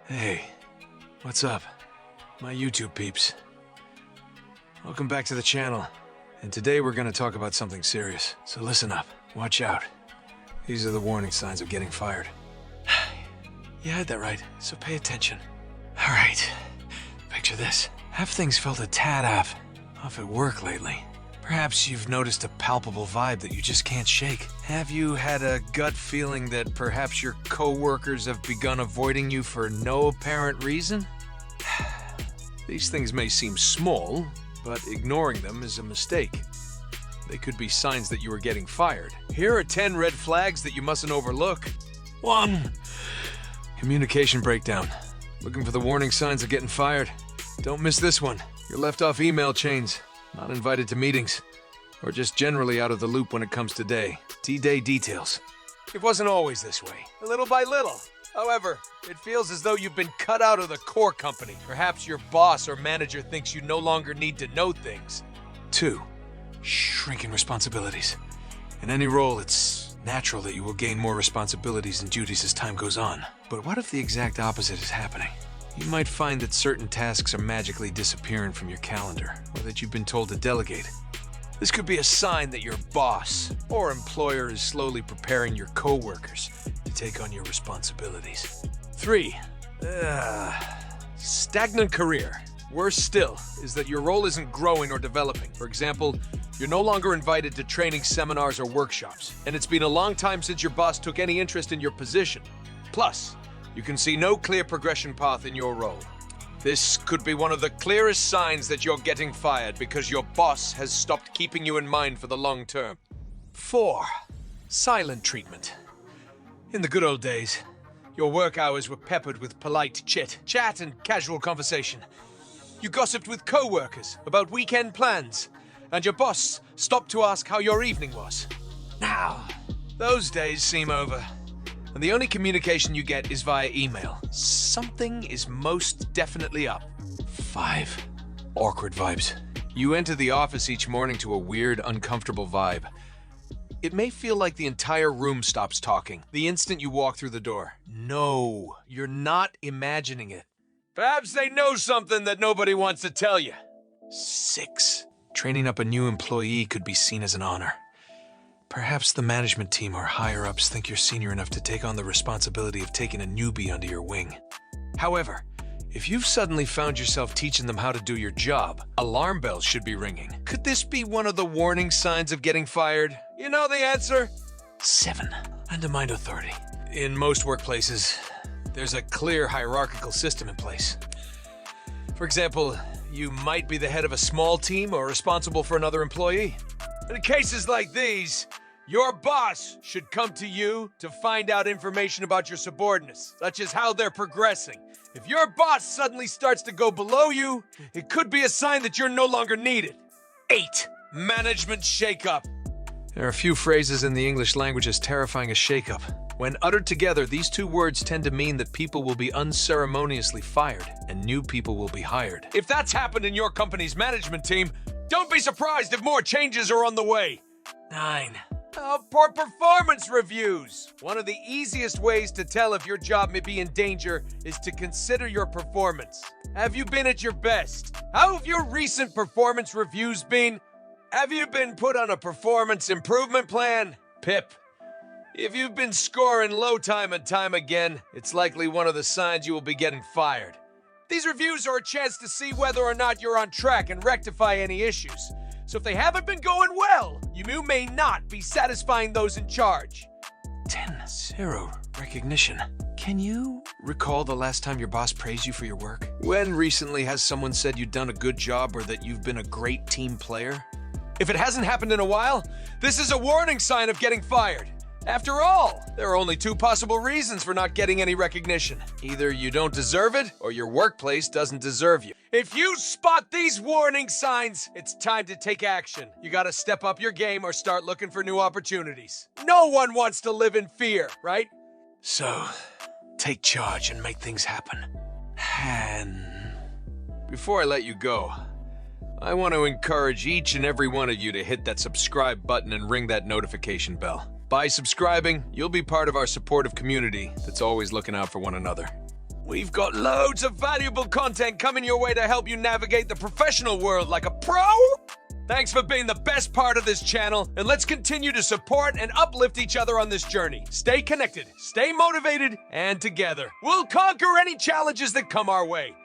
Hey, what's up, my YouTube peeps? Welcome back to the channel, and today we're gonna talk about something serious. So listen up, watch out. These are the warning signs of getting fired. You heard that right, so pay attention. All right, picture this. Have things felt a tad off at work lately? Perhaps you've noticed a palpable vibe that you just can't shake. Have you had a gut feeling that perhaps your co-workers have begun avoiding you for no apparent reason? These things may seem small, but ignoring them is a mistake. They could be signs that you are getting fired. Here are 10 red flags that you mustn't overlook. 1. Communication breakdown. Looking for the warning signs of getting fired? Don't miss this one. You're left off email chains, not invited to meetings, or just generally out of the loop when it comes to D-Day details. It wasn't always this way, little by little. However, it feels as though you've been cut out of the core company. Perhaps your boss or manager thinks you no longer need to know things. 2. Shrinking responsibilities. In any role, it's natural that you will gain more responsibilities and duties as time goes on. But what if the exact opposite is happening? You might find that certain tasks are magically disappearing from your calendar, or that you've been told to delegate. This could be a sign that your boss or employer is slowly preparing your co-workers to take on your responsibilities. 3. Stagnant career. Worse still is that your role isn't growing or developing. For example, you're no longer invited to training seminars or workshops, and it's been a long time since your boss took any interest in your position. Plus, you can see no clear progression path in your role. This could be one of the clearest signs that you're getting fired because your boss has stopped keeping you in mind for the long term. 4. Silent treatment. In the good old days, your work hours were peppered with polite chat and casual conversation. You gossiped with co-workers about weekend plans, and your boss stopped to ask how your evening was. Now, those days seem over, and the only communication you get is via email. Something is most definitely up. 5. Awkward vibes. You enter the office each morning to a weird, uncomfortable vibe. It may feel like the entire room stops talking the instant you walk through the door. No, you're not imagining it. Perhaps they know something that nobody wants to tell you. 6. Training up a new employee could be seen as an honor. Perhaps the management team or higher-ups think you're senior enough to take on the responsibility of taking a newbie under your wing. However, if you've suddenly found yourself teaching them how to do your job, alarm bells should be ringing. Could this be one of the warning signs of getting fired? You know the answer? 7. Undermined authority. In most workplaces, there's a clear hierarchical system in place. For example, you might be the head of a small team or responsible for another employee. In cases like these, your boss should come to you to find out information about your subordinates, such as how they're progressing. If your boss suddenly starts to go below you, it could be a sign that you're no longer needed. 8. Management shakeup. There are a few phrases in the English language as terrifying as shakeup. When uttered together, these two words tend to mean that people will be unceremoniously fired and new people will be hired. If that's happened in your company's management team, don't be surprised if more changes are on the way. 9. Poor performance reviews. One of the easiest ways to tell if your job may be in danger is to consider your performance. Have you been at your best? How have your recent performance reviews been? Have you been put on a performance improvement plan? PIP. If you've been scoring low time and time again, it's likely one of the signs you will be getting fired. These reviews are a chance to see whether or not you're on track and rectify any issues. So if they haven't been going well, you may not be satisfying those in charge. 10. Zero recognition. Can you recall the last time your boss praised you for your work? When recently has someone said you've done a good job or that you've been a great team player? If it hasn't happened in a while, this is a warning sign of getting fired. After all, there are only 2 possible reasons for not getting any recognition. Either you don't deserve it, or your workplace doesn't deserve you. If you spot these warning signs, it's time to take action. You gotta step up your game or start looking for new opportunities. No one wants to live in fear, right? So, take charge and make things happen. And before I let you go, I want to encourage each and every one of you to hit that subscribe button and ring that notification bell. By subscribing, you'll be part of our supportive community that's always looking out for one another. We've got loads of valuable content coming your way to help you navigate the professional world like a pro. Thanks for being the best part of this channel, and let's continue to support and uplift each other on this journey. Stay connected, stay motivated, and together, we'll conquer any challenges that come our way.